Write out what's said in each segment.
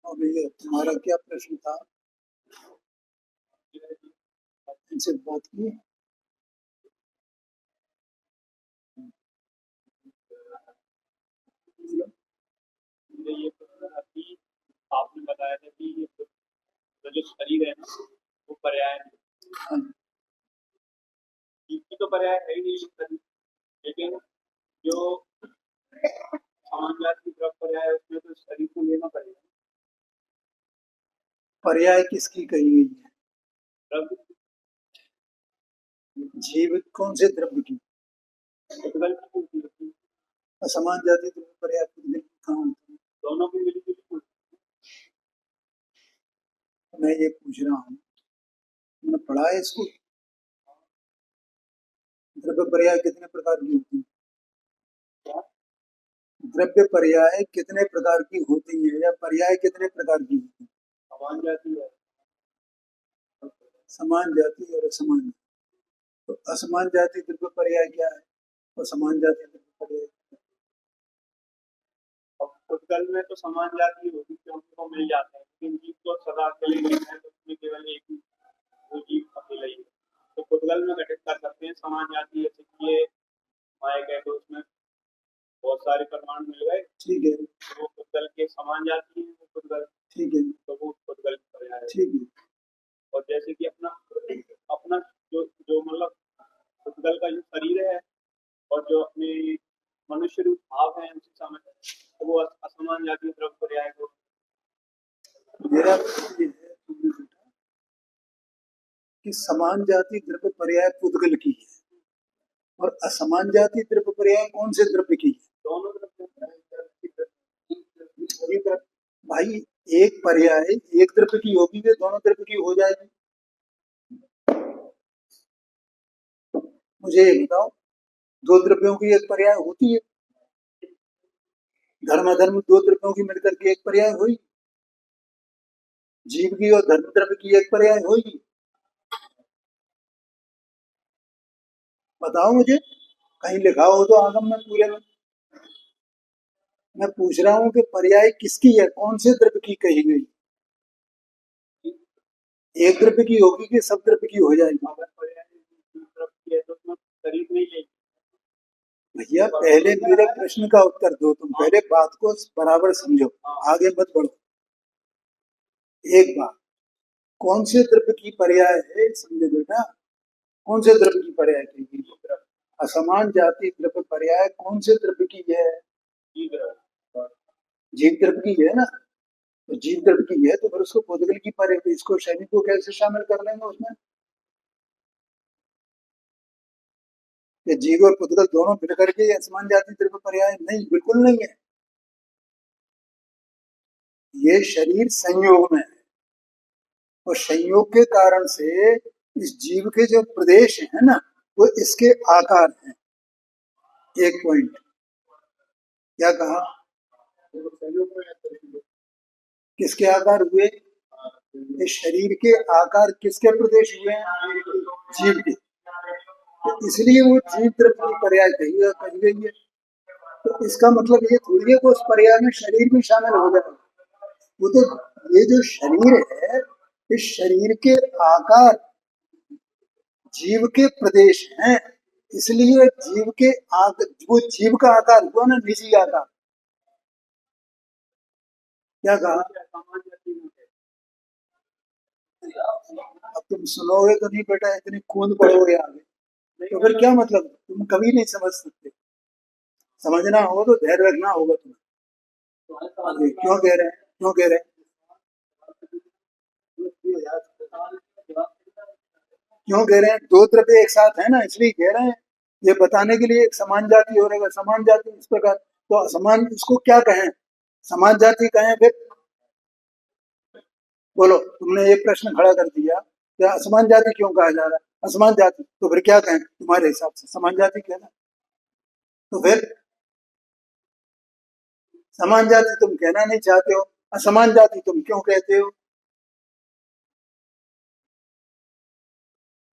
अभी तुम्हारा क्या प्रश्न था? इनसे बात की? ये अभी आपने बताया था कि जो शरीर है ना वो पर्याय है। जीव की तो पर्याय है ही नहीं शरीर, लेकिन जो समाज की तरफ पर्याय है उसमें तो शरीर को लेना पड़ेगा। पर्याय किसकी कही गई है? द्रव्य जीव कौन से द्रव्य की? पुद्गल की होती है, असमान जाति द्रव्य पर्याय पुद्गल की कहाँ होती है? दोनों की मिली जुली होती मैं ये पूछ रहा हूँ, तुमने पढ़ा है इसको? द्रव्य पर्याय कितने प्रकार की होती है? है। द्रव्य पर्याय कितने प्रकार की होती है या पर्याय कितने प्रकार की होती है? समान जाति है, समान जाति और असमान जाति। तो असमान जाति द्रव्य पर्याय क्या है और समान जाति द्रव्य पर्याय? और पुद्गल में तो समान जाति होगी क्योंकि वो मिल जाते हैं, लेकिन जीव तो सदा अकेले रहता है तो उसमें केवल एक ही वो जीव अकेला ही है। तो पुद्गल में घटित कर सकते हैं समान जाति, जैसे कि ये माया गए तो उसमें बहुत सारे परमाणु मिल गए, ठीक है, तो वो पुद्गल के समान जाति है, वो पुद्गल, ठीक है, तो वो पुद्गल की पर्याय है। ठीक है। और जैसे कि अपना अपना जो जो मतलब पुद्गल का जो शरीर है और जो अपने मनुष्य रूप भाव है उसी समय, तो वो असमान जाति द्रव्य पर्याय को। मेरा प्रश्न ये है तुमने पूछा कि समान जाति द्रव्य पर्याय पुद्गल की है और असमान जाति द्रव्य पर्याय कौन से द्रव्य की है? दोनों द्रव्य भाई, एक पर्याय एक द्रव्य की होगी वे दोनों द्रव्य की हो जाएगी। मुझे ये बताओ, दो द्रव्यों की एक पर्याय होती है? धर्म अधर्म दो द्रव्यों की मिलकर के एक पर्याय हुई। जीव की और धर्म द्रव्य की एक पर्याय होगी। बताओ मुझे, कहीं लिखा हो तो आगम में पूरे में। मैं पूछ रहा हूँ कि पर्याय किसकी है, कौन से द्रव्य की कही गई? एक द्रव्य की होगी कि सब द्रव्य की हो जाएगी? शरीर नहीं लेगी। भैया पहले मेरे प्रश्न का उत्तर दो, तुम पहले बात को बराबर समझो, आगे मत बढ़ो। एक बात, कौन से द्रव्य की पर्याय है समझे बेटा? कौन से द्रव्य की पर्याय की? असमान जाति द्रव्य पर्याय कौन से द्रव्य की है? जीव द्रव्य की है ना? तो जीव द्रव्य की है तो फिर उसको पुद्गल की पर्याय, इसको शरीर को कैसे शामिल कर लेंगे उसमें? ये जीव और पुद्गल दोनों मिलकर के असमान जाति द्रव्य पर्याय नहीं, बिल्कुल नहीं है। ये शरीर संयोग में है और संयोग के कारण से इस जीव के जो प्रदेश है ना वो इसके आकार हैं। एक पॉइंट क्या कहा? किसके आकार हुए? इस शरीर के आकार किसके प्रदेश हुए हैं? जीव के। तो इसलिए वो जीव द्रव्य की पर्याय कही गई है। तो इसका मतलब ये थोड़ी है कि उस पर्याय में शरीर भी शामिल हो जाए। वो तो ये जो शरीर है, इस शरीर के आकार जीव के प्रदेश हैं, इसलिए जीव के वो जीव का आकार हुआ ना निजी आकार। क्या कहा? अब तुम सुनोगे तो नहीं बेटा, इतनी कूद पड़ोगे आगे तो फिर क्या मतलब? तुम कभी नहीं समझ सकते। समझना हो तो धैर्य रखना होगा तुम्हें। क्यों कह रहे हैं, क्यों कह रहे हैं, क्यों कह रहे हैं? दो द्रव्य एक साथ है ना, इसलिए कह रहे हैं। ये बताने के लिए एक समान जाति हो रहेगा, समान जाति इस प्रकार। तो असमान इसको क्या कहें? समान जाति कहें फिर? बोलो, तुमने एक प्रश्न खड़ा कर दिया, क्या असमान जाति क्यों कहा जा रहा है? असमान जाति तो फिर क्या कहें तुम्हारे हिसाब से? समान जाति कहना। तो फिर समान जाति तुम कहना नहीं चाहते हो, असमान जाति तुम क्यों कहते हो?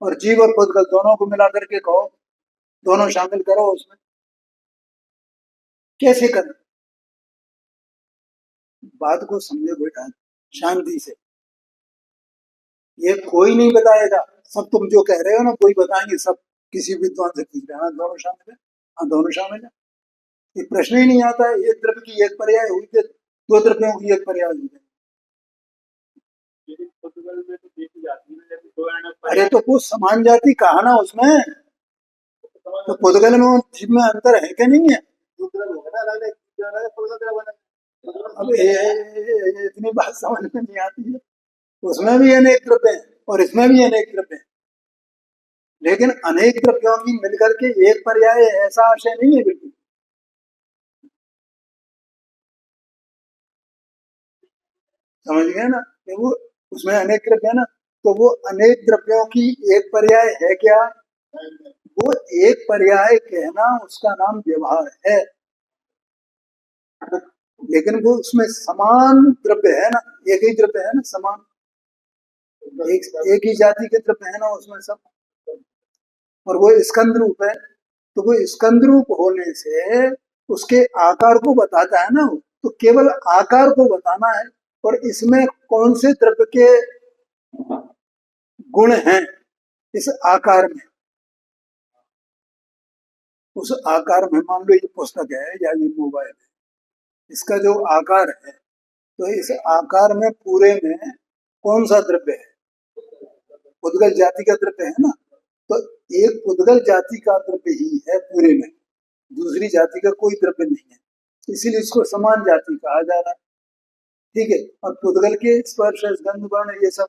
और जीव और पुद्गल दोनों को मिलाकर के कहो, दोनों शामिल करो उसमें। कैसे करें? बात को समझो बेटा। शांति से। ये कोई नहीं बताएगा, सब तुम जो कह रहे हो ना कोई बताएंगे, सब किसी विद्वान से पूछ रहे हैं, हाँ दोनों शामिल है, हाँ दोनों शामिल है। ये प्रश्न ही नहीं आता है, एक द्रव्य की एक पर्याय हुई थी, दो द्रव्यों की एक पर्याय हुई है। लेकिन पुर्तगाल में तो देखी जाती है ना, जैसे दो अरे तो वो समान जाति कहा ना उसमें, तो पुद्गल में जीव में अंतर है क्या नहीं है? अब इतनी बात समझ में नहीं आती है। उसमें भी अनेक द्रव्य हैं और इसमें भी अनेक द्रव्य हैं, लेकिन अनेक द्रव्यों की मिलकर के एक पर्याय है, ऐसा आशय नहीं है बिल्कुल। समझ गए ना कि वो उसमें अनेक द्रव्य है ना, तो वो अनेक द्रव्यों की एक पर्याय है क्या? वो एक पर्याय कहना उसका नाम व्यवहार है, लेकिन वो उसमें समान द्रव्य है ना, एक ही द्रव्य है ना, समान एक ही जाति के द्रव्य है ना उसमें सब, और वो स्कंद रूप है, तो वो स्कंद रूप होने से उसके आकार को बताता है ना, तो केवल आकार को बताना है, और इसमें कौन से द्रव्य के गुण हैं इस आकार में, उस आकार में मान लो ये पुस्तक है या ये मोबाइल है, इसका जो आकार है, तो इस आकार में पूरे में कौन सा द्रव्य है? पुद्गल जाति का द्रव्य है ना, तो एक पुद्गल जाति का द्रव्य ही है पूरे में, दूसरी जाति का कोई द्रव्य नहीं है, इसीलिए इसको समान जाति कहा जा रहा है। ठीक है, और पुद्गल के स्पर्श गंध वर्ण ये सब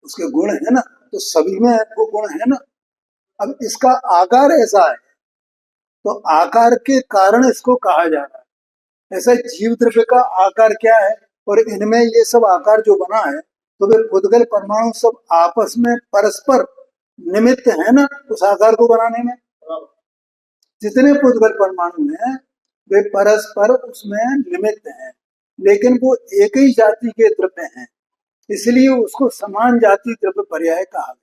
उसके गुण है ना, तो सभी में वो गुण है ना। अब इसका आकार ऐसा है, तो आकार के कारण इसको कहा जा रहा है। ऐसा जीव द्रव्य का आकार क्या है, और इनमें ये सब आकार जो बना है, तो वे पुद्गल परमाणु सब आपस में परस्पर निमित्त है ना उस आकार को बनाने में। जितने पुद्गल परमाणु हैं वे परस्पर उसमें निमित्त हैं, लेकिन वो एक ही जाति के द्रव्य हैं, इसलिए उसको समान जाति द्रव्य पर्याय कहा गया।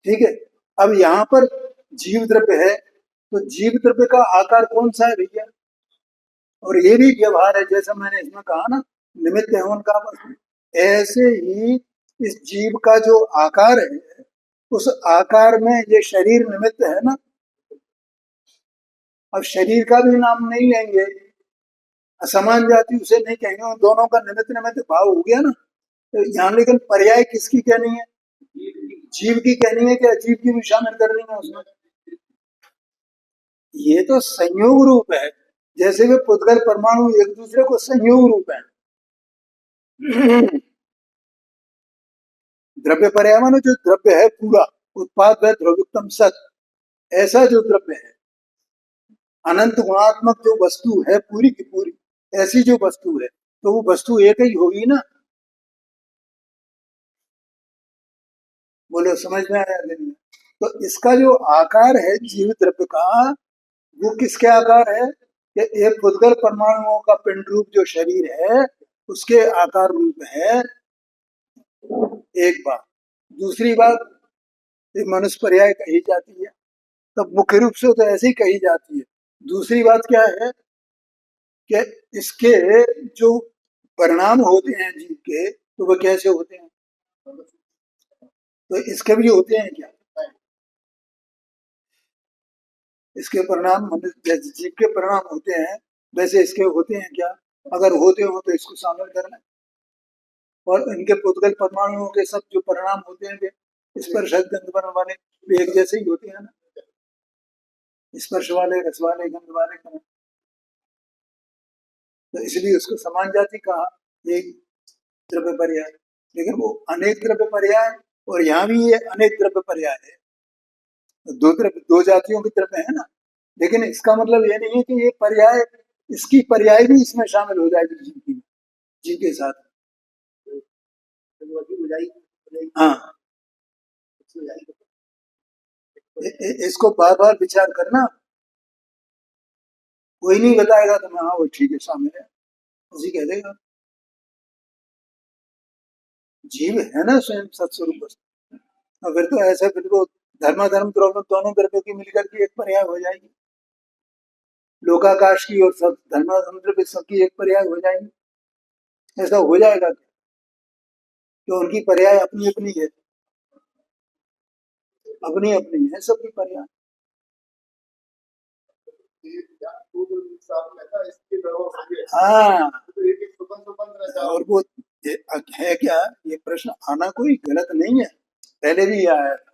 ठीक है, अब यहाँ पर जीव द्रव्य है, तो जीव द्रव्य का आकार कौन सा है भैया? और ये भी व्यवहार है, जैसा मैंने इसमें कहा ना, निमित्त है उनका, ऐसे ही इस जीव का जो आकार है, उस आकार में ये शरीर निमित्त है ना। अब शरीर का भी नाम नहीं लेंगे, असमान जाति उसे नहीं कहेंगे, उन दोनों का निमित्त निमित्त भाव हो गया ना। तो यहाँ लेकिन पर्याय किसकी कहनी है? जीव की कहनी है, क्या जीव की भी शामिल करनी है उसमें? ये तो संयोग रूप है, जैसे वे पुद्गल परमाणु एक दूसरे को संयोग रूप है। द्रव्य पर्याय मानो जो द्रव्य है पूरा, उत्पाद व द्रव्योत्तम सत, ऐसा जो द्रव्य है, अनंत गुणात्मक जो वस्तु है पूरी की पूरी, ऐसी जो वस्तु है, तो वो वस्तु एक ही होगी ना। बोलो समझ में आया नहीं? तो इसका जो आकार है जीव द्रव्य का, वो किसके आकार है? कि एक पुद्गल परमाणुओं का पिंड रूप जो शरीर है उसके आकार रूप है। एक बात, दूसरी बात, एक मनुष्य पर्याय कही जाती है, तब मुख्य रूप से तो ऐसे ही कही जाती है। दूसरी बात क्या है कि इसके जो परिणाम होते हैं जीव के, तो वो कैसे होते हैं? तो इसके भी होते हैं क्या? इसके परिणाम जैसे जीव के परिणाम होते हैं वैसे इसके होते हैं क्या? अगर होते हो तो इसको शामिल करना। और इनके पुद्गल परमाणुओं के सब जो परिणाम होते हैं स्पर्श गंध वर्ण वाले, वे एक जैसे ही होते हैं ना, स्पर्श वाले, रस वाले, गंध वाले, तो इसलिए उसको समान जाति कहा, एक द्रव्य पर्याय। लेकिन वो अनेक द्रव्य पर्याय, और यहाँ भी ये अनेक द्रव्य पर्याय है, दो द्रव्य, दो जातियों के द्रव्य है ना, लेकिन इसका मतलब ये नहीं है कि ये पर्याय, इसकी पर्याय भी इसमें शामिल हो जाएगी जीव की, जीव के साथ। हाँ, इसको बार बार विचार करना, कोई नहीं बताएगा तो हाँ वो ठीक है शामिल है, उसी कह देगा। जीव है ना स्वयं सत्स्वरूप वस्तु, और फिर तो ऐसे फिर तो धर्म द्रव्य दोनों द्रव्यों की मिलकर के एक पर्याय हो जाएगी। लोकाकाश की और सब धर्माधर्म विश्व की एक पर्याय हो जाएंगे? ऐसा हो जाएगा क्या? तो उनकी पर्याय अपनी अपनी है, अपनी अपनी है सबकी पर्याय। हाँ, और वो है क्या, ये प्रश्न आना कोई गलत नहीं है, पहले भी आया था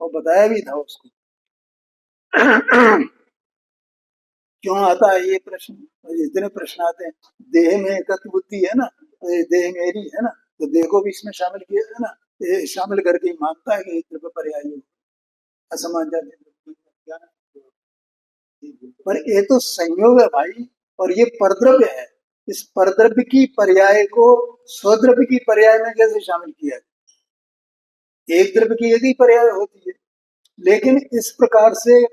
और बताया भी था उसको। क्यों आता है ये प्रश्न? जितने प्रश्न आते हैं, देह में एकत्व बुद्धि है ना, तो ये देह मेरी है ना, तो देह को भी इसमें शामिल किया है ना, ये शामिल करके ही मानता है कि एक द्रव्य पर्याय असमान जाति। पर ये तो संयोग है भाई, और ये परद्रव्य है। इस परद्रव्य की पर्याय को स्वद्रव्य की पर्याय में कैसे शामिल किया है? एक द्रव्य की एक ही पर्याय होती है, लेकिन इस प्रकार से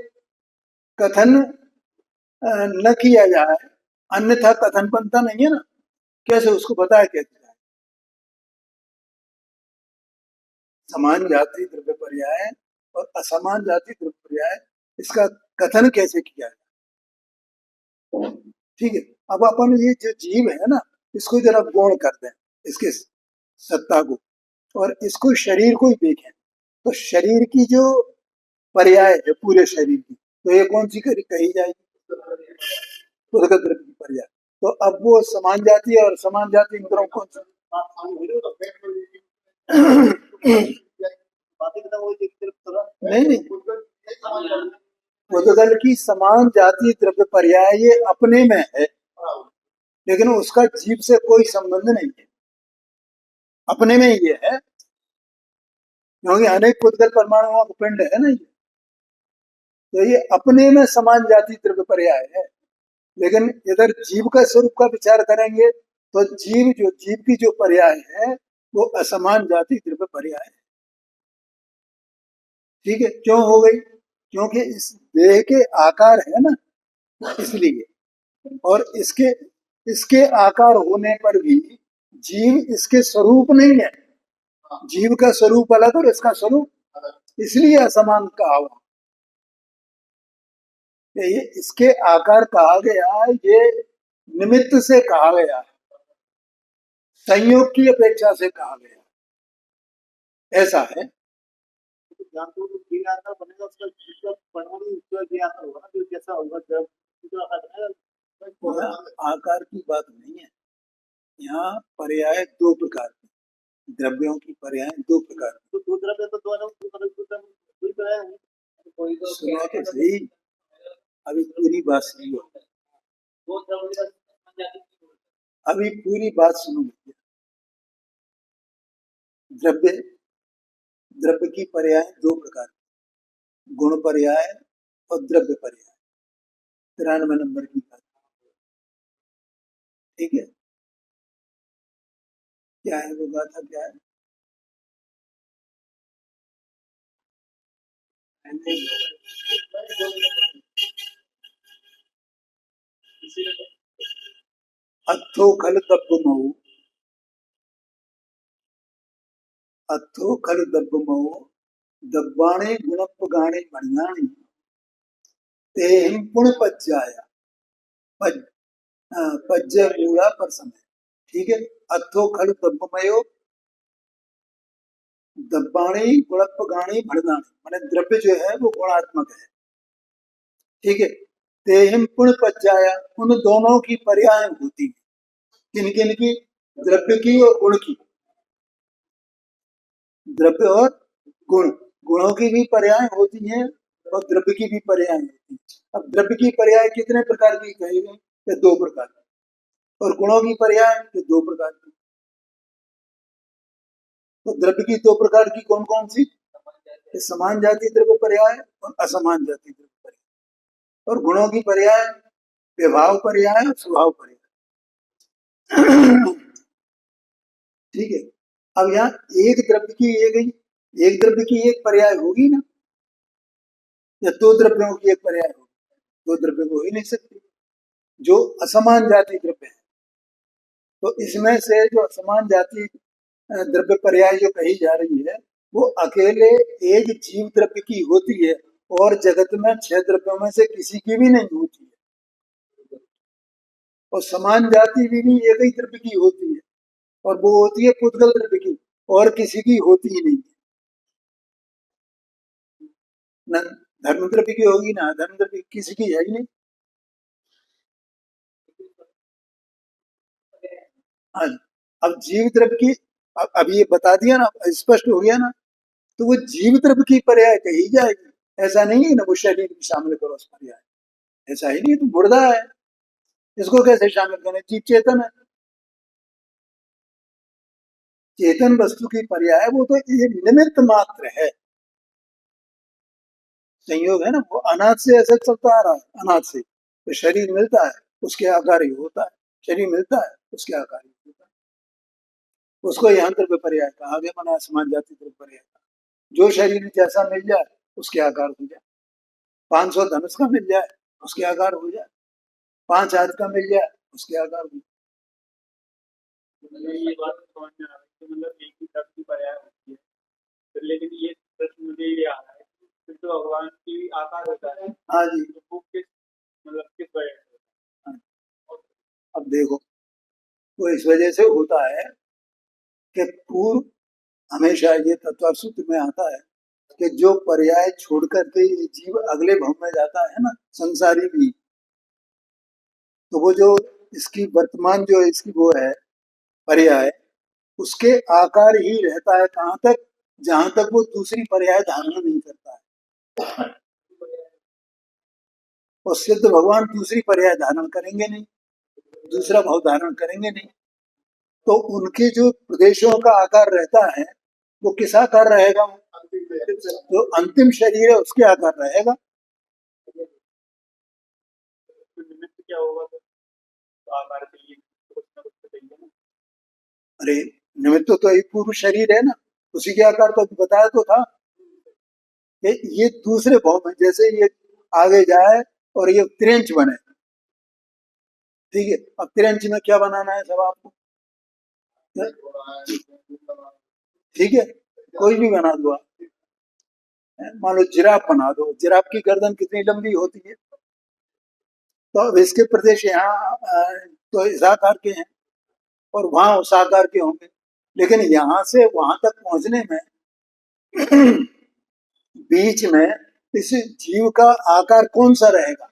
कथन न किया जाए, अन्यथा कथन बनता नहीं है ना, कैसे उसको बताया कैसे जाए? समान जाति द्रव्य पर्याय और असमान जाति द्रव्य पर्याय, इसका कथन कैसे किया है? ठीक है, अब अपन ये जो जीव है ना, इसको जरा गौण कर दें, इसके सत्ता को, और इसको शरीर को ही देखें, तो शरीर की जो पर्याय है पूरे शरीर की, तो ये कौन सी कही जाएगी? उदगत द्रव्य की पर्याय। तो अब वो समान जाति और समान जाति इन दोनों कौन सा? नहीं नहीं, उदगल की समान जाति द्रव्य पर्याय ये अपने में है, लेकिन उसका जीव से कोई संबंध नहीं है, अपने में ये है, क्योंकि अनेक उदगल परमाणुओं का पिंड है ना ये, तो ये अपने में समान जाति द्रव्य पर्याय है। लेकिन इधर जीव का स्वरूप का विचार करेंगे तो जीव की जो पर्याय है वो असमान जाति द्रव्य पर्याय है। ठीक है, क्यों हो गई? क्योंकि इस देह के आकार है ना, इसलिए, और इसके आकार होने पर भी जीव इसके स्वरूप नहीं है, जीव का स्वरूप अलग और इसका स्वरूप, इसलिए असमान कहा हुआ। ये इसके आकार कहा गया, ये निमित्त से कहा गया है, संयोग की अपेक्षा से कहा गया, ऐसा है। आकार की बात नहीं है, यहाँ पर्याय दो प्रकार के, द्रव्यों की पर्याय दो प्रकार की। सुनो तो सही, अभी पूरी बात सुनो, अभी पूरी बात सुनो। द्रव्य की पर्याय दो प्रकार, गुण पर्याय और द्रव्य पर्याय। 93 नंबर की बात, ठीक है? क्या है वो गाथा, क्या है? अथो खल दब्बमऊ, अथो खल दब्बमऊ दब्बाणे गुणपगाणे मणियाणी तेहिं पुण पज्जाया पज्य मूला पर समय। ठीक है, अथो खल दब्बमयो दब्बाणी गुणपगाणी भड़दाणी, माने द्रव्य जो है वो गुणात्मक है। ठीक है, तेहिं पुण पज्जाया, उन दोनों की पर्याय होती है, किन किन की? द्रव्य की और गुण की, द्रव्य और गुण, गुणों की भी पर्याय होती है और द्रव्य की भी पर्याय होती है। अब द्रव्य की पर्याय कितने प्रकार की कही गई? तो दो प्रकार की, और गुणों की पर्याय तो दो प्रकार की। तो द्रव्य की दो प्रकार की कौन कौन सी? समान जाति द्रव्य पर्याय और असमान जाति द्रव्य पर्याय। और गुणों की पर्याय विभाव पर्याय और स्वभाव पर्याय। ठीक है, अब यहाँ एक द्रव्य की एक पर्याय होगी ना, या दो द्रव्यों की एक पर्याय होगी? दो द्रव्य हो ही नहीं सकती, जो असमान जाति द्रव्य है। तो इसमें से जो असमान जाति द्रव्य पर्याय जो कही जा रही है वो अकेले एक जीव द्रव्य की होती है, और जगत में 6 द्रव्यों में से किसी की भी नहीं होती है। और समान जाति भी एक ही द्रव्य की होती है, और वो होती है पुद्गल द्रव्य की, और किसी की होती ही नहीं है। न धर्म द्रव्य की होगी ना धर्म द्रव्य की, किसी की है ही नहीं। हाँ, अब जीव द्रव्य की, अब ये बता दिया ना, स्पष्ट हो गया ना, तो वो जीव द्रव्य की पर्याय कही जाएगी। ऐसा नहीं है ना वो शरीर भी शामिल करो उस पर्याय, ऐसा ही नहीं, तो मुर्दा है, इसको कैसे शामिल करें? जीव चेतन है, चेतन वस्तु की पर्याय वो तो ये निमित्त मात्र है, संयोग है ना, वो अनाथ से ऐसे चलता आ रहा है, अनाथ से तो शरीर मिलता है उसके आकार ही होता है, शरीर मिलता है उसके आकार ही होता है, उसको यहाँ द्रव्य पर्याय का आगे बना समान जाति द्रव्य पर्याय का। जो शरीर जैसा मिल जाए उसके आकार हो जाए, 500 धनुष का मिल जाए उसके आकार हो जाए, 5 हाथ का मिल जाए उसके आकार हो जाए। ये बात समझ में आ रही है कि मतलब एक ही शब्द की पर्याय होती है, तो लेकिन ये प्रश्न मुझे ये आ रहा है कि फिर तो भगवान की आकार होता है, हाँ जी, तो वो किस मतलब किस वजह से होता हाँ। है? अब देखो, वो इस वजह से होता है कि पूर्व हमेशा ये तत्व सूत्र में आता है कि जो पर्याय छोड़ करके ये जीव अगले भव में जाता है ना, संसारी भी, तो वो जो इसकी वर्तमान जो इसकी वो है पर्याय, उसके आकार ही रहता है कहाँ तक, जहां तक वो दूसरी पर्याय धारण नहीं करता है। और सिद्ध भगवान दूसरी पर्याय धारण करेंगे नहीं, दूसरा भाव धारण करेंगे नहीं, तो उनके जो प्रदेशों का आकार रहता है वो किस आकार रहेगा? जो अंतिम शरीर है उसके आकार रहेगा। तो निमित्त क्या होगा फिर? तो आकार के लिए कुछ ना कुछ तो चाहिए ना। अरे निमित्त तो एक पूर्व शरीर है ना, उसी के आकार तो अभी बताया तो था कि ये दूसरे भाव में जैसे ये आगे जाए और ये त्रिंच बने, ठीक है, अब त्रिंच में क्या बनाना है सब आपको, ठीक है, कोई भी बना दो आप, मान लो जिराफ बना दो, जिराफ की गर्दन कितनी लंबी होती है, तो अब इसके प्रदेश यहाँ तो इस आकार के हैं और वहां उस आकार के होंगे, लेकिन यहाँ से वहां तक पहुंचने में बीच में इस जीव का आकार कौन सा रहेगा,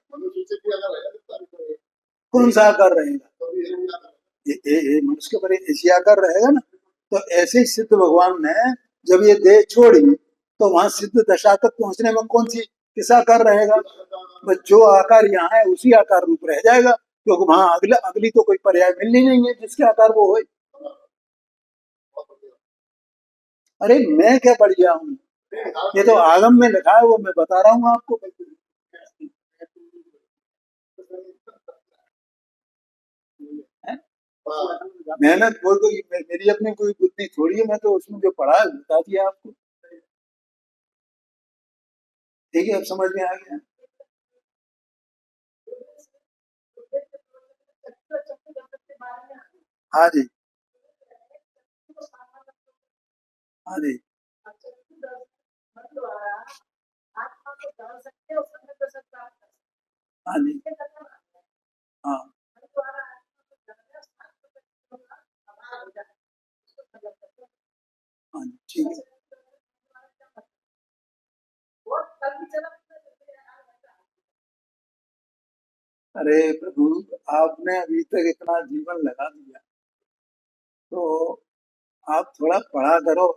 कौन सा आकार रहेगा? ये मनुष्य के पर इसी आकार रहेगा ना। तो ऐसे ही सिद्ध भगवान ने जब ये देह छोड़ी तो वहां सिद्ध दशा तक पहुंचने में कौन सी किस आकार रहेगा? बस जो आकार यहाँ है उसी आकार रूप रह जाएगा, क्योंकि वहां अगला अगली तो कोई पर्याय मिलनी नहीं है जिसके आकार वो हो। अरे मैं क्या पढ़ गया हूँ, ये तो आगम में लिखा है, वो मैं बता रहा हूँ आपको। मेहनत कोई मेरी अपनी कोई बुद्धि थोड़ी है, मैं तो उसमें जो पढ़ा है बता दिया आपको, ठीक है, अब समझ में आ गया। हाँ जी, हाँ जी, हाँ जी, हाँ, हाँ जी, ठीक है। अरे प्रभु, आपने अभी तक इतना जीवन लगा दिया, तो आप थोड़ा पढ़ा करो।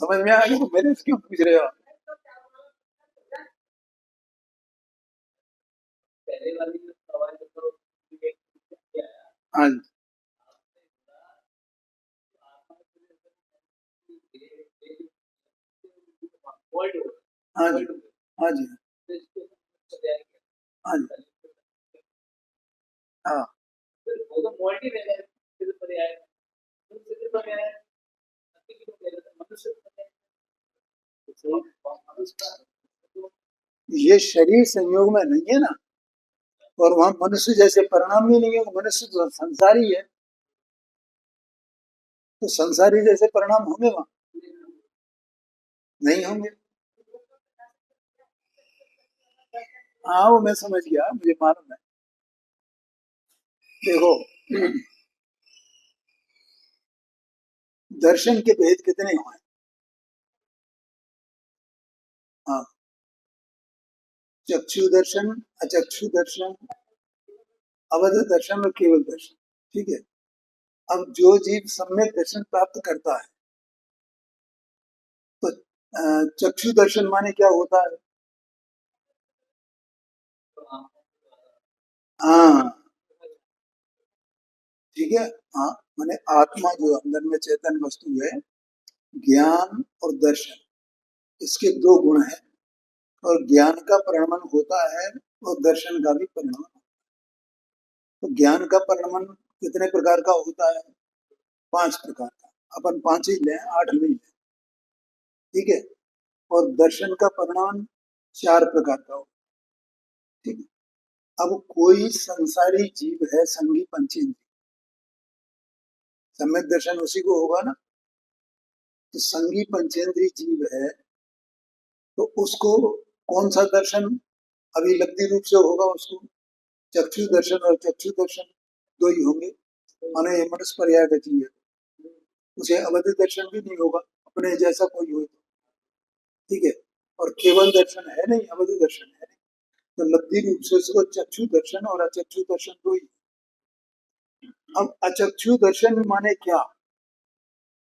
समझ में आ गया तो मेरे से क्यों पूछ रहे हो? हाँ जी, हाँ जी, हाँ जी, हाँ जी, हाँ, ये शरीर संयोग में नहीं है ना, और वहां मनुष्य जैसे परिणाम भी नहीं है, मनुष्य तो संसारी है, तो संसारी जैसे परिणाम होंगे वहां? नहीं होंगे। हाँ वो मैं समझ गया, मुझे मालूम है। देखो, दर्शन के भेद कितने हुए? हाँ, चक्षु दर्शन, अचक्षु दर्शन, अवध दर्शन और केवल दर्शन। ठीक है। अब जो जीव सम्यक दर्शन प्राप्त करता है, तो चक्षु दर्शन माने क्या होता है? हाँ, ठीक है। हाँ, माने आत्मा जो अंदर में चेतन वस्तु है, ज्ञान और दर्शन, इसके दो गुण हैं। और ज्ञान का परिणमन होता है और दर्शन का भी परिणमन। तो ज्ञान का परिणमन कितने प्रकार का होता है? 5 प्रकार का। अपन 5 ही लें, 8 नहीं लें। ठीक है। और दर्शन का परिणमन 4 प्रकार का होता है। ठीक है। अब कोई संसारी जीव है संगी पंचेंद्रिय, सम्यक दर्शन उसी को होगा ना। तो संगी पंचेंद्रिय जीव है, तो उसको कौन सा दर्शन अभी लब्धि रूप से होगा? उसको चक्षु दर्शन और चक्षु दर्शन दो ही होंगे, माने ये मनुष्य पर्याय का जीव है। उसे अवधि दर्शन भी नहीं होगा, अपने जैसा कोई हो तो। ठीक है। और केवल दर्शन है नहीं, अवधि दर्शन है नहीं। तो लब्धि रूप से उसको चक्षु दर्शन और अचक्षु दर्शन दो ही। अब अचक्षु दर्शन माने क्या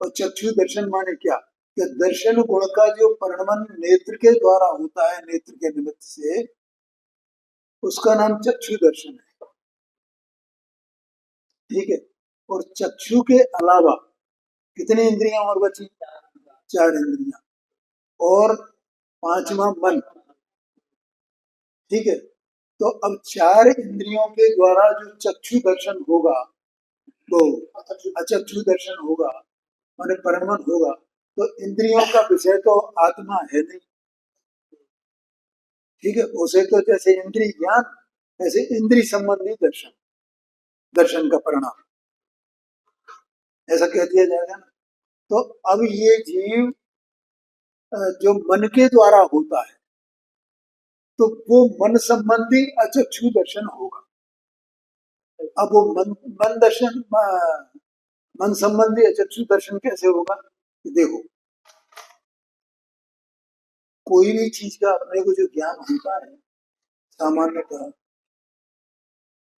और चक्षु दर्शन माने क्या? कि दर्शन गुण का जो परिणमन नेत्र के द्वारा होता है, नेत्र के निमित्त से, उसका नाम चक्षु दर्शन है। ठीक है। और चक्षु के अलावा कितनी इंद्रियां और बची? 4 इंद्रियां और 5वां मन। ठीक है। तो अब 4 इंद्रियों के द्वारा जो चक्षु दर्शन होगा, तो अचक्षु दर्शन होगा, माने परिणमन होगा। तो इंद्रियों का विषय तो आत्मा है नहीं। ठीक है। उसे तो जैसे इंद्रिय ज्ञान, ऐसे इंद्रिय संबंधी दर्शन, दर्शन का परिणाम, ऐसा कह दिया जाएगा ना। तो अब ये जीव जो मन के द्वारा होता है, तो वो मन संबंधी अचक्षु दर्शन होगा। अब वो मन दर्शन, मन संबंधी अचक्षु दर्शन कैसे होगा? देखो, कोई भी चीज का अपने को जो ज्ञान होता है सामान्यतः,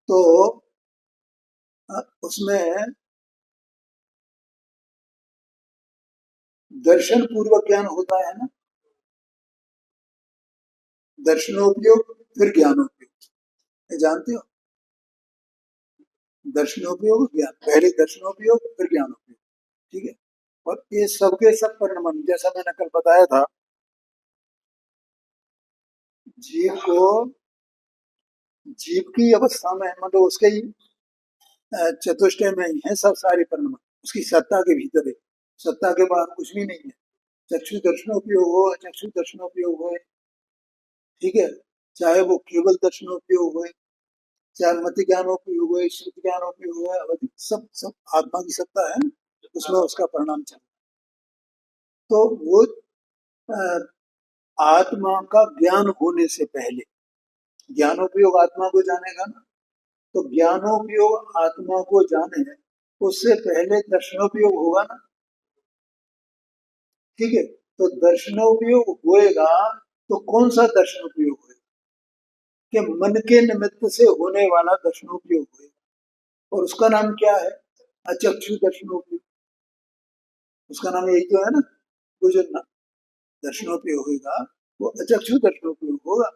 तो उसमें दर्शन पूर्वक ज्ञान होता है ना। दर्शनोपयोग फिर ज्ञानोपयोग, ये जानते हो? दर्शनोपयोग ज्ञान, पहले दर्शनोपयोग फिर ज्ञानोपयोग। ठीक है। और ये सबके सब परिणाम, जैसा मैंने कल बताया था, जीव को, जीव की अवस्था में, मतलब उसके ही चतुष्टय में ही है सब सारे परिणाम, उसकी सत्ता के भीतर है। सत्ता के बाहर कुछ भी नहीं है। चक्षु दर्शनोपयोग हो, अचक्षु दर्शनोपयोग हो, ठीक है, चाहे वो केवल दर्शनोपयोग हो, चाहे मति ज्ञानोपयोग हो, श्रुति ज्ञानोपयोग हो, अवधि, सब सब आत्मा की सत्ता है, उसमें उसका परिणाम चल। तो वो आत्मा का ज्ञान होने से पहले, ज्ञानोपयोग आत्मा को जानेगा ना, तो ज्ञानोपयोग आत्मा को जाने, उससे पहले दर्शनोपयोग होगा ना। ठीक है। तो दर्शनोपयोग होएगा, तो कौन सा दर्शनोपयोग होएगा? कि मन के निमित्त से होने वाला दर्शनोपयोग होएगा। और उसका नाम क्या है? अचक्षु दर्शनोपयोग। उसका नाम यही तो है ना, वो जो दर्शनोपयोग होगा वो अचक्षु दर्शनोपयोग होगा।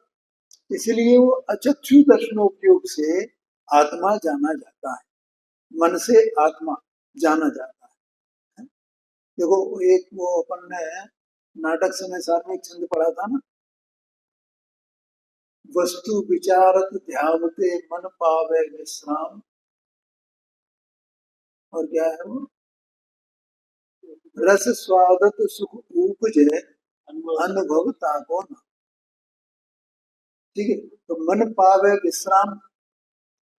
इसलिए वो अचक्षु दर्शनोपयोग से आत्मा जाना जाता है, मन से आत्मा जाना जाता है। देखो, एक वो अपन ने नाटक समय सार में एक छंद पढ़ा था ना, वस्तु विचारत ध्यावते मन पावे विश्राम, और क्या है वो, रस स्वादत सुख उपजे अनुभव ताको न। ठीक है। तो मन पावे विश्राम,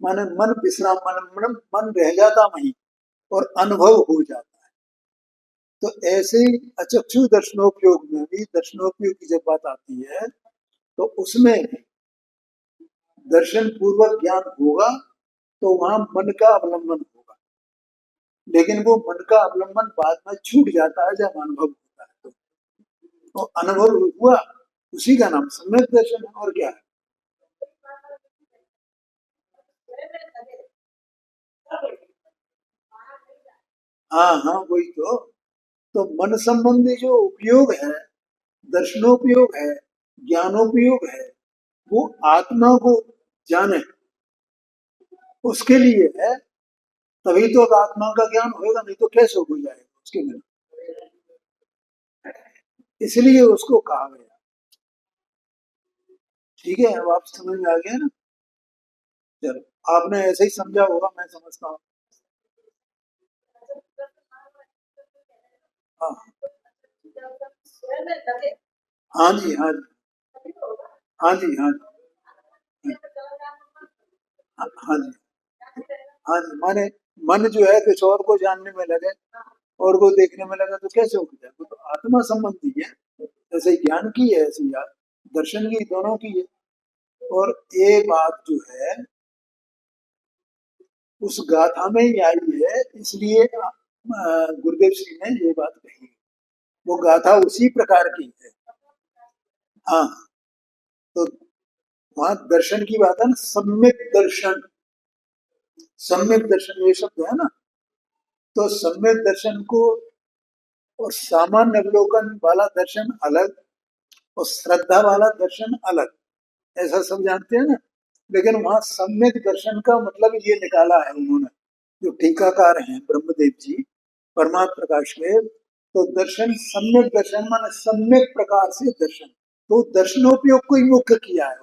माने मन विश्राम, माने मन रह जाता वहीं और अनुभव हो जाता है। तो ऐसे ही अचक्षु दर्शनोपयोग में भी, दर्शनोपयोग की जब बात आती है, तो उसमें दर्शन पूर्वक ज्ञान होगा तो वहां मन का अवलंबन होगा, लेकिन वो मन का अवलंबन बाद में छूट जाता है जब अनुभव होता है। तो अनुभव हुआ, उसी का नाम सम्यक दर्शन है, और क्या है। हाँ हाँ, वही तो मन संबंधी जो उपयोग है, दर्शनोपयोग है, ज्ञानोपयोग है, वो आत्मा को जाने उसके लिए है। तभी तो आत्मा का ज्ञान होगा, नहीं तो कैसे हो जाएगा उसके बिना। इसलिए उसको कहा गया। ठीक है, अब आप समझ में आ गया ना। चलो, आपने ऐसे ही समझा होगा, मैं समझता हूँ। हाँ हाँ जी, हाँ जी, हाँ जी, हाँ जी, हाँ हाँ जी, हाँ जी। माने मन जो है किसी और को जानने में लगे और को देखने में लगे तो कैसे हो जाए। वो तो आत्मा संबंधी है, जैसे ज्ञान की है ऐसी याद दर्शन की, दोनों की है। और ये बात जो है उस गाथा में ही आई है, इसलिए गुरुदेव सिंह ने ये बात कही। वो गाथा उसी प्रकार की है। हाँ, तो वहां दर्शन की बात है ना, सम्यक दर्शन। सम्यक दर्शन ये शब्द है ना, तो सम्यक दर्शन को और सामान्य अवलोकन वाला दर्शन अलग और श्रद्धा वाला दर्शन अलग, ऐसा सब जानते हैं ना। लेकिन वहां सम्यक दर्शन का मतलब ये निकाला है उन्होंने, जो टीकाकार हैं ब्रह्मदेव जी परमात्म प्रकाश के। तो दर्शन सम्यक दर्शन माने सम्यक प्रकार से दर्शन, तो दर्शनोपयोग को ही मुख्य किया है।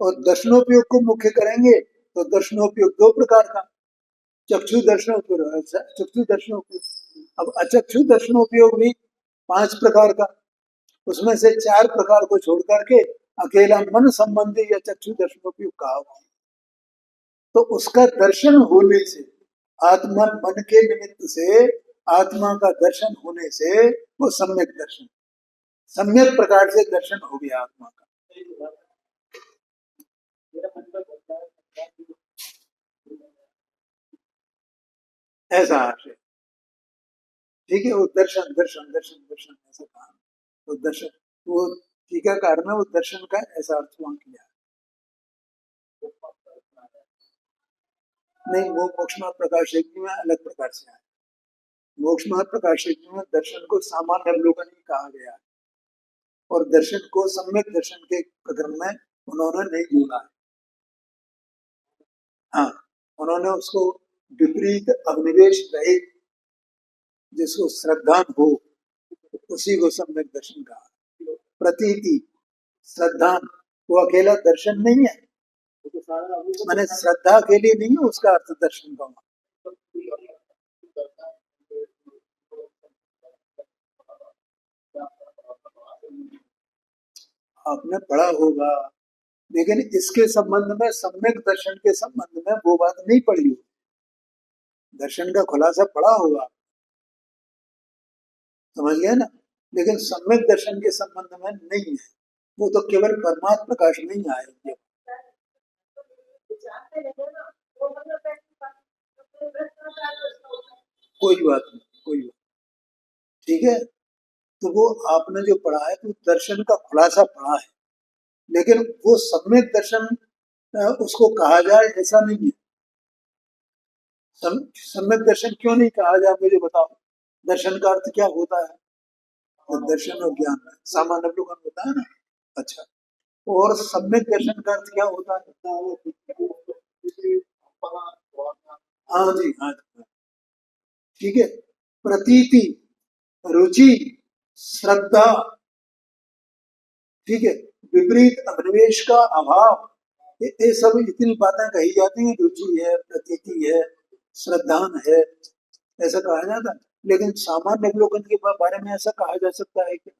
और दर्शनोपयोग को मुख्य करेंगे तो दर्शनोपयोग दो प्रकार का, चक्षु दर्शनोपयोग, चक्षु दर्शनोपयोग। अब अचक्षु दर्शनोपयोग भी 5 प्रकार का, उसमें से 4 प्रकार को छोड़ करके अकेला मन संबंधी या चक्षु दर्शनोपयोग कहा हुआ। तो उसका दर्शन होने से, आत्मा मन के निमित्त से आत्मा का दर्शन होने से वो सम्यक दर्शन, सम्यक प्रकार से दर्शन हो गया आत्मा का। ऐसा अर्थ है। ठीक है, वो दर्शन दर्शन दर्शन दर्शन ऐसा कहा। तो दर्शन, वो टीकाकार ने वो दर्शन का ऐसा अर्थ वहां किया। नहीं, वो मोक्षमार्ग प्रकाश में अलग प्रकार से है। मोक्षमार्ग प्रकाश में दर्शन को सामान्य अवलोकन ही कहा गया है, और दर्शन को सम्यक दर्शन के प्रकरण में उन्होंने नहीं जोड़ा है। हाँ, उन्होंने उसको विपरीत अभिनिवेश रहित, जिसको श्रद्धान हो, उसी को सम्यक दर्शन कहा। प्रतीति श्रद्धान वो अकेला दर्शन नहीं है, मैंने श्रद्धा के लिए नहीं है उसका अर्थ दर्शन का। आपने पढ़ा होगा, लेकिन इसके संबंध में, सम्यक दर्शन के संबंध में वो बात नहीं पढ़ी होगी। दर्शन का खुलासा पढ़ा होगा, समझ गए ना। लेकिन सम्यक दर्शन के संबंध में नहीं है, वो तो केवल परमात्म प्रकाश में ही आए। कोई बात नहीं, कोई बात। ठीक है, तो वो आपने जो पढ़ा है तो दर्शन का खुलासा पढ़ा है, लेकिन वो सम्यक दर्शन उसको कहा जाए ऐसा नहीं है। सम्यक दर्शन क्यों नहीं कहा जाए, मुझे बताओ। दर्शन का अर्थ क्या होता है। तो दर्शन और ज्ञान सामान्य अवलोकन होता है ना। अच्छा, और सम्यक दर्शन का अर्थ क्या होता है। हाँ जी, हाँ जी, ठीक है। प्रतीति, रुचि, श्रद्धा, ठीक है, विपरीत अभिनिवेश का अभाव, ये सब इतनी बातें कही जाती हैं। रुचि है, प्रतीति है, श्रद्धान है, ऐसा कहा जाता है। लेकिन सामान्य अवलोकन के बारे में ऐसा कहा जा सकता है कि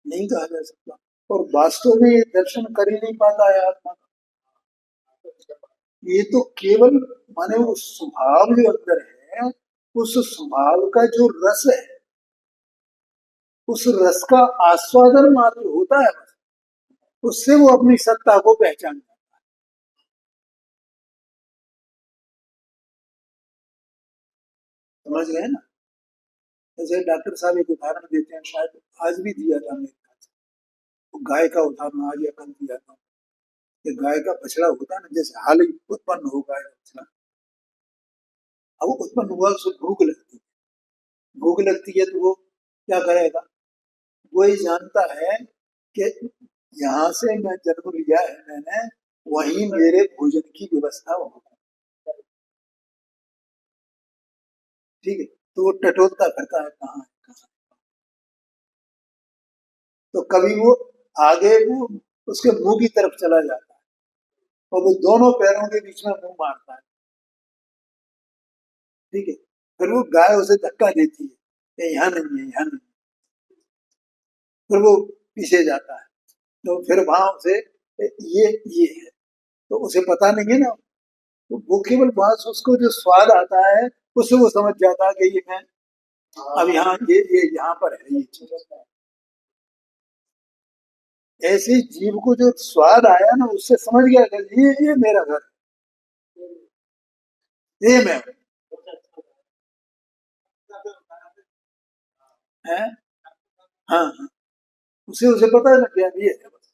नहीं कहा जा सकता। और वास्तव में ये दर्शन कर ही नहीं पाता है आत्मा का। ये तो केवल माने वो स्वभाव जो अंदर है, उस स्वभाव का जो रस है, उस रस का आस्वादन मात्र होता है, बस उससे वो अपनी सत्ता को पहचान जाता है। समझ गए ना? जैसे डॉक्टर साहब एक उदाहरण देते हैं, शायद आज भी दिया था मेरे ख्याल से, तो गाय का उदाहरण आज या कल दिया था कि गाय का बछड़ा होता है ना, जैसे हाल ही उत्पन्न हो गाय का बछड़ा, अब वो उत्पन्न हुआ, उसको भूख लगती है तो वो क्या करेगा? वो ये जानता है कि यहाँ से मैं जन्म लिया है मैंने, वहीं मेरे भोजन की व्यवस्था होगी, ठीक है? तो वो टटोलता करता है कहाँ है कहाँ। तो कभी वो आगे वो उसके मुंह की तरफ चला जाता है और वो दोनों पैरों के बीच में मुंह मारता है, ठीक है? फिर वो गाय उसे धक्का देती है कि यहाँ नहीं है, यहाँ नहीं है। फिर वो पीछे जाता है, तो फिर वहां उसे ये है, तो उसे पता नहीं है ना, तो वो केवल बस उसको जो स्वाद आता है उससे वो समझ जाता है कि ये मैं अब यहाँ ये यहाँ पर है ये चीज। ऐसे जीव को जो स्वाद आया ना, उससे समझ गया कि ये मेरा घर है, ये मैं हूँ। है? हाँ हाँ, उसे उसे पता है ना कि अब ये है, बस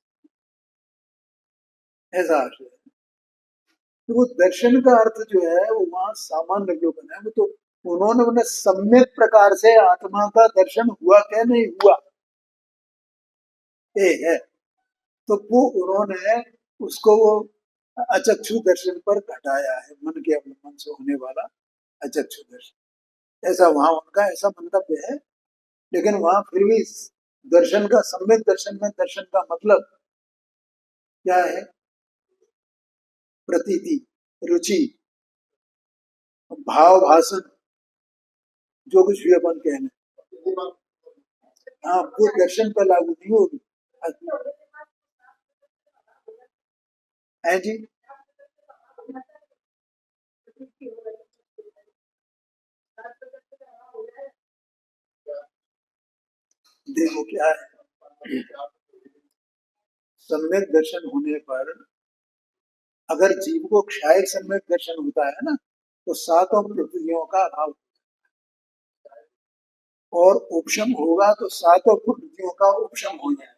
ऐसा अर्थ है। तो वो दर्शन का अर्थ जो है वो वहाँ सामान्य जो बना है, वो तो उन्होंने उन्हें सम्यक प्रकार से आत्मा का दर्शन हुआ क्या नहीं हुआ, ये है। तो वो उन्होंने उसको वो अचक्षु दर्शन पर घटाया है, मन के अवलंबन से होने वाला अचक्षु दर्शन, ऐसा वहां उनका ऐसा मंतव्य है। लेकिन वहां फिर भी दर्शन का, सम्यक दर्शन में दर्शन का मतलब क्या है? प्रतीति, रुचि, भाव, भाषण, जो कुछ भी अपन कहने, हाँ वो दर्शन पर लागू नहीं होगी। है जी? देखो क्या है, सम्यक दर्शन होने पर अगर जीव को क्षायक सम्यक दर्शन होता है ना, तो सातों प्रकृतियों का अभाव, और उपशम होगा तो सातों प्रकृतियों का उपशम हो जाएगा,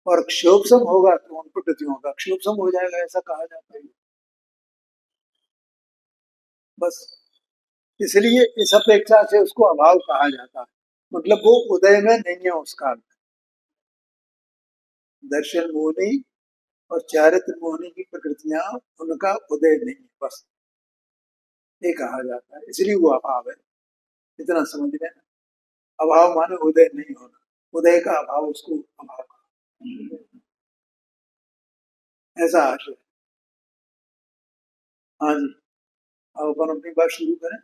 और क्षोभसम होगा तो उन प्रकृतियों का क्षोभसम हो जाएगा, ऐसा कहा जाता है। बस इसलिए इस अपेक्षा से उसको अभाव कहा जाता है, मतलब वो उदय में नहीं है उस काल में। दर्शन मोहनी और चारित्र मोहनी की प्रकृतियां, उनका उदय नहीं है, बस ये कहा जाता है, इसलिए वो अभाव है। इतना समझ लेना, अभाव माने उदय नहीं होना, उदय का अभाव उसको अभाव कहा, ऐसा आशय। हाँ जी, अब अपन अपनी बात शुरू करें।